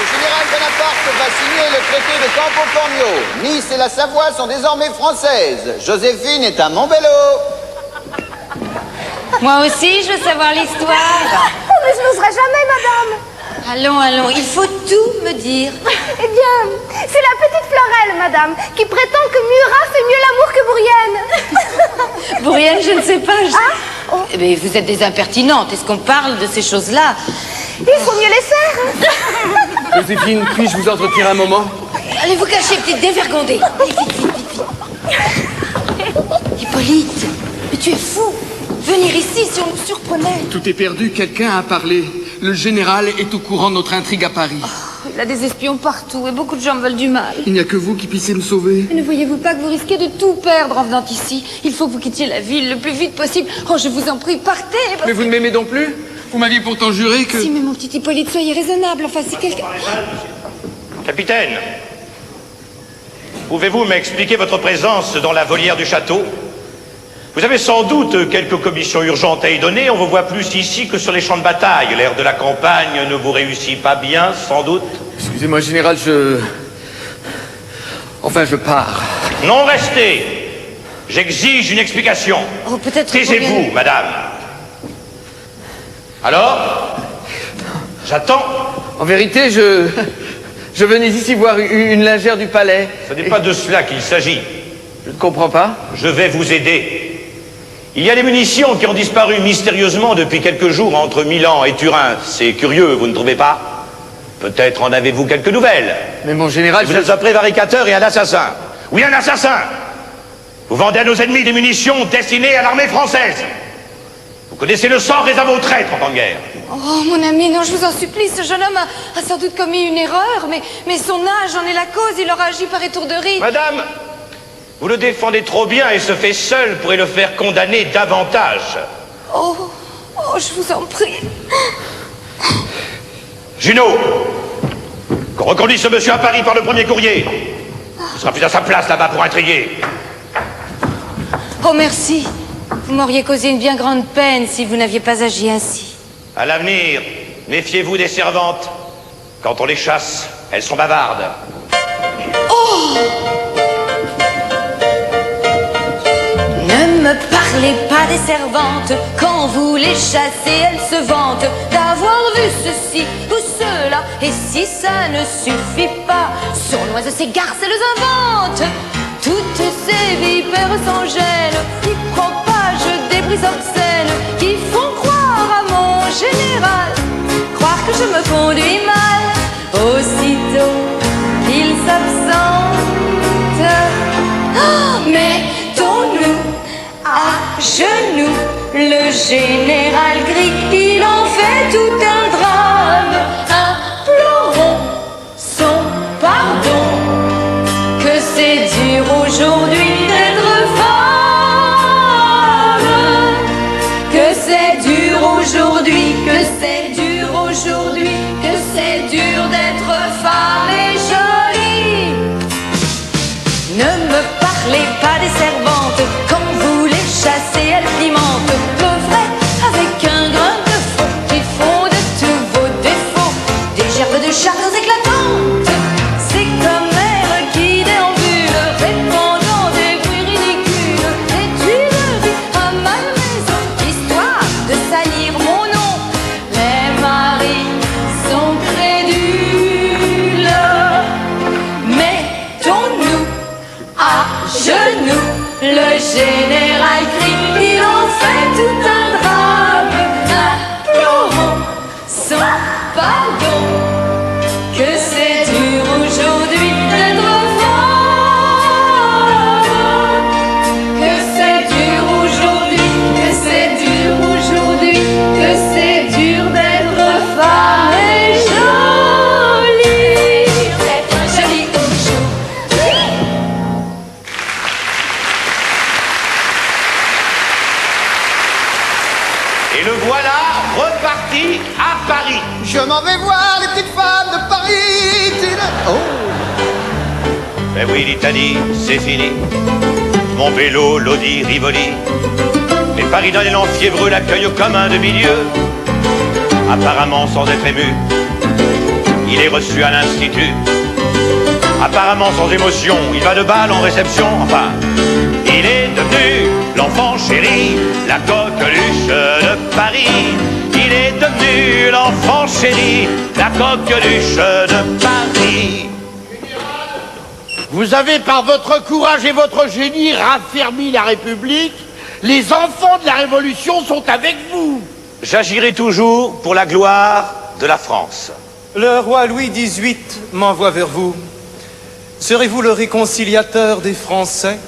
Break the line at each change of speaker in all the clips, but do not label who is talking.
Le général Bonaparte va signer le traité de Campo Formio. Nice et la Savoie sont désormais françaises. Joséphine est à Montbello.
Moi aussi, je veux savoir l'histoire.
Oh, mais je n'oserais jamais, madame.
Allons, il faut tout me dire.
Eh bien, c'est la petite Florelle, madame, qui prétend que Murat fait mieux l'amour que Bourrienne.
Bourrienne, je ne sais pas.
Oh.
Mais vous êtes des impertinentes. Est-ce qu'on parle de ces choses-là?
Il faut mieux les faire.
Joséphine, puis-je vous entretenir un moment?
Allez vous cacher, petite dévergondée. Allez, vite. Hippolyte, mais tu es fou. Venir ici si on nous surprenait.
Tout est perdu, quelqu'un a parlé. Le général est au courant de notre intrigue à Paris.
Il a des espions partout et beaucoup de gens me veulent du mal.
Il n'y a que vous qui puissiez me sauver.
Mais ne voyez-vous pas que vous risquez de tout perdre en venant ici? Il faut que vous quittiez la ville le plus vite possible. Oh, je vous en prie, partez.
Mais vous ne m'aimez donc plus? Vous m'aviez pourtant juré que...
Si, mais mon petit Hippolyte, soyez raisonnable. Enfin, si quelqu'un...
Capitaine, pouvez-vous m'expliquer votre présence dans la volière du château? Vous avez sans doute quelques commissions urgentes à y donner. On vous voit plus ici que sur les champs de bataille. L'air de la campagne ne vous réussit pas bien, sans doute.
Excusez-moi, général, Enfin, je pars.
Non, restez. J'exige une explication.
Oh, peut-être...
Taisez-vous, madame. Alors? J'attends.
En vérité, je venais ici voir une lingère du palais.
Ce n'est pas de cela qu'il s'agit.
Je ne comprends pas.
Je vais vous aider. Il y a des munitions qui ont disparu mystérieusement depuis quelques jours entre Milan et Turin. C'est curieux, vous ne trouvez pas? Peut-être en avez-vous quelques nouvelles.
Mais mon général...
Vous êtes un prévaricateur et un assassin. Oui, un assassin. Vous vendez à nos ennemis des munitions destinées à l'armée française. Vous connaissez le sang réservé aux traîtres en temps de guerre.
Oh, mon ami, non, je vous en supplie, ce jeune homme a sans doute commis une erreur, mais son âge en est la cause, il aura agi par étourderie.
Madame, vous le défendez trop bien et ce fait seul pourrait le faire condamner davantage.
Oh, je vous en prie.
Junot, qu'on reconduise ce monsieur à Paris par le premier courrier. Il sera plus à sa place là-bas pour intriguer.
Oh, merci. Vous m'auriez causé une bien grande peine si vous n'aviez pas agi ainsi.
À l'avenir, méfiez-vous des servantes. Quand on les chasse, elles sont bavardes.
Oh! Ne me parlez pas des servantes. Quand vous les chassez, elles se vantent d'avoir vu ceci ou cela. Et si ça ne suffit pas, sournoises ces garces, elles inventent toutes ces vipères sans gêne, propagent des brises obscènes qui font croire à mon général, croire que je me conduis mal. Aussitôt qu'il s'absente, oh, mettons-nous à genoux. Le général crie, il en fait tout un drame. Implorons son pardon, que c'est dur aujourd'hui d'être femme, que c'est dur aujourd'hui, que c'est dur aujourd'hui, que c'est dur d'être femme et jolie. Ne me parlez pas des servantes, quand vous les chassez, elles pimentent, pleuvraient avec un grain de fond qui font de tous vos défauts des gerbes de charges éclatantes. C'est comme l'air qui déambule, répandant des bruits ridicules. Et tu me dis à ma maison, histoire de salir mon nom. Les maris sont crédules. Mettons-nous à genoux. Le général crie, il en fait tout un drame. Implorons son pardon, que c'est dur aujourd'hui d'être femme, que c'est dur aujourd'hui, que c'est dur aujourd'hui, que c'est dur d'être femme et jolie, d'être jolie aujourd'hui.
Et le voilà reparti à Paris.
Je m'en vais voir les petites femmes de Paris. Oh.
Ben oui, l'Italie, c'est fini. Montbello, Lodi, Rivoli. Les Paris-Dalien fiévreux l'accueillent comme un demi-dieu. Apparemment sans être ému. il est reçu à l'Institut. Apparemment sans émotion, il va de bal en réception, enfin, il est devenu l'enfant chéri, la coqueluche de Paris. Il est devenu l'enfant chéri, la coqueluche de Paris.
Vous avez par votre courage et votre génie raffermi la République. Les enfants de la Révolution sont avec vous.
J'agirai toujours pour la gloire de la France.
Le roi Louis XVIII m'envoie vers vous. Serez-vous le réconciliateur des Français?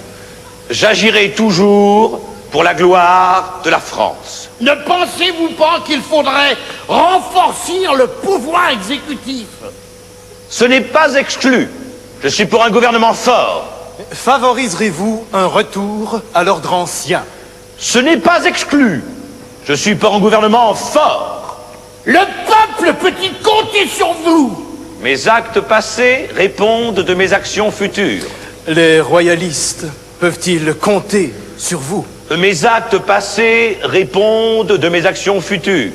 J'agirai toujours pour la gloire de la France.
Ne pensez-vous pas qu'il faudrait renforcer le pouvoir exécutif?
Ce n'est pas exclu. Je suis pour un gouvernement fort.
Favoriserez-vous un retour à l'ordre ancien?
Ce n'est pas exclu. Je suis pour un gouvernement fort.
Le peuple peut-il compter sur vous?
Mes actes passés répondent de mes actions futures.
Les royalistes peuvent-ils compter sur vous?
Mes actes passés répondent de mes actions futures.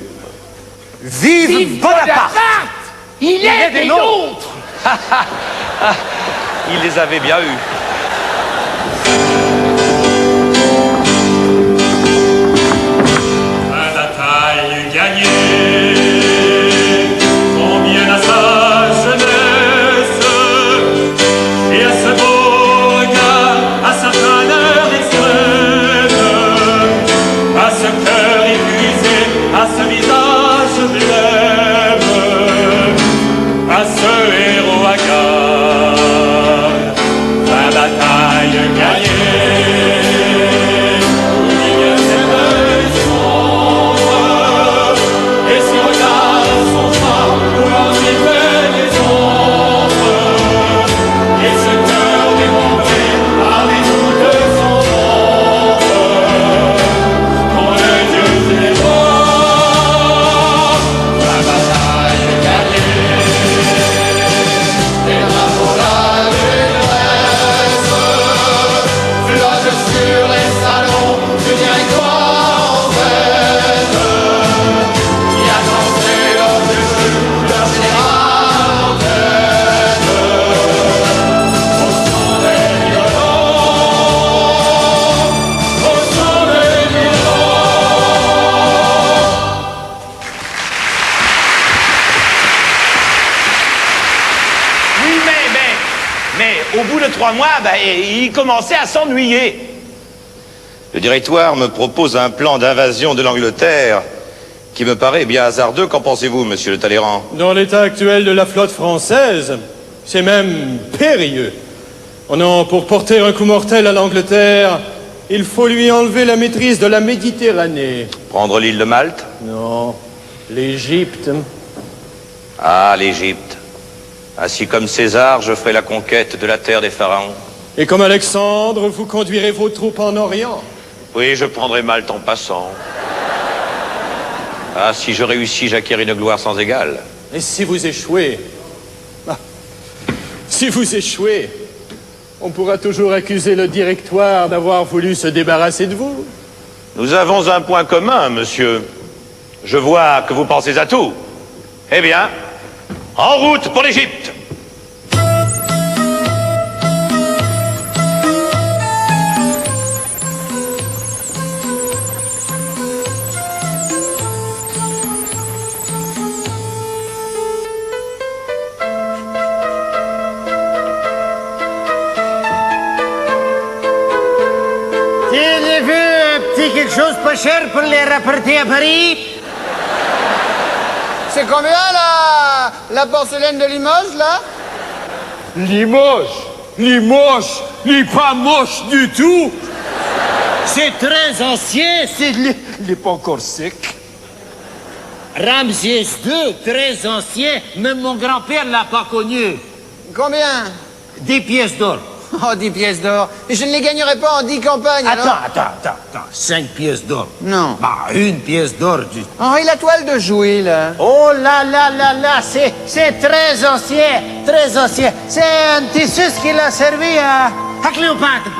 Vive Bonaparte!
Il est des nôtres!
Il les avait bien eus.
La bataille gagnée, combien à sa jeunesse, et à ce beau regard, à sa pâleur extrême, à ce cœur épuisé, à ce visage blême, à ce héros hagard, la bataille gagnée.
Au bout de 3 mois, il commençait à s'ennuyer. Le directoire me propose un plan d'invasion de l'Angleterre qui me paraît bien hasardeux. Qu'en pensez-vous, monsieur le Talleyrand?
Dans l'état actuel de la flotte française, c'est même périlleux. Oh non, pour porter un coup mortel à l'Angleterre, il faut lui enlever la maîtrise de la Méditerranée.
Prendre l'île de Malte?
Non, l'Égypte.
Ah, l'Égypte. Ainsi comme César, je ferai la conquête de la terre des pharaons.
Et comme Alexandre, vous conduirez vos troupes en Orient.
Oui, je prendrai Malte en passant. Ah, si je réussis, j'acquiers une gloire sans égale.
Et si vous échouez? Si vous échouez, on pourra toujours accuser le directoire d'avoir voulu se débarrasser de vous.
Nous avons un point commun, monsieur. Je vois que vous pensez à tout. Eh bien, en route pour l'Égypte.
J'ai vu un petit quelque chose pas cher pour les rapporter à Paris.
C'est combien la porcelaine de Limoges, là?
Limoges? Limoges? Il n'est pas moche du tout. C'est très ancien, il n'est pas encore sec. Ramsès II, très ancien, même mon grand-père ne l'a pas connu.
Combien?
10 pièces d'or.
Oh, 10 pièces d'or. Mais je ne les gagnerai pas en 10 campagnes, alors.
Attends. 5 pièces d'or.
Non.
Bah, 1 pièce d'or.
Henri, la toile de Jouy, là.
Oh là, c'est très ancien, très ancien. C'est un tissu qui l'a servi à Cléopâtre.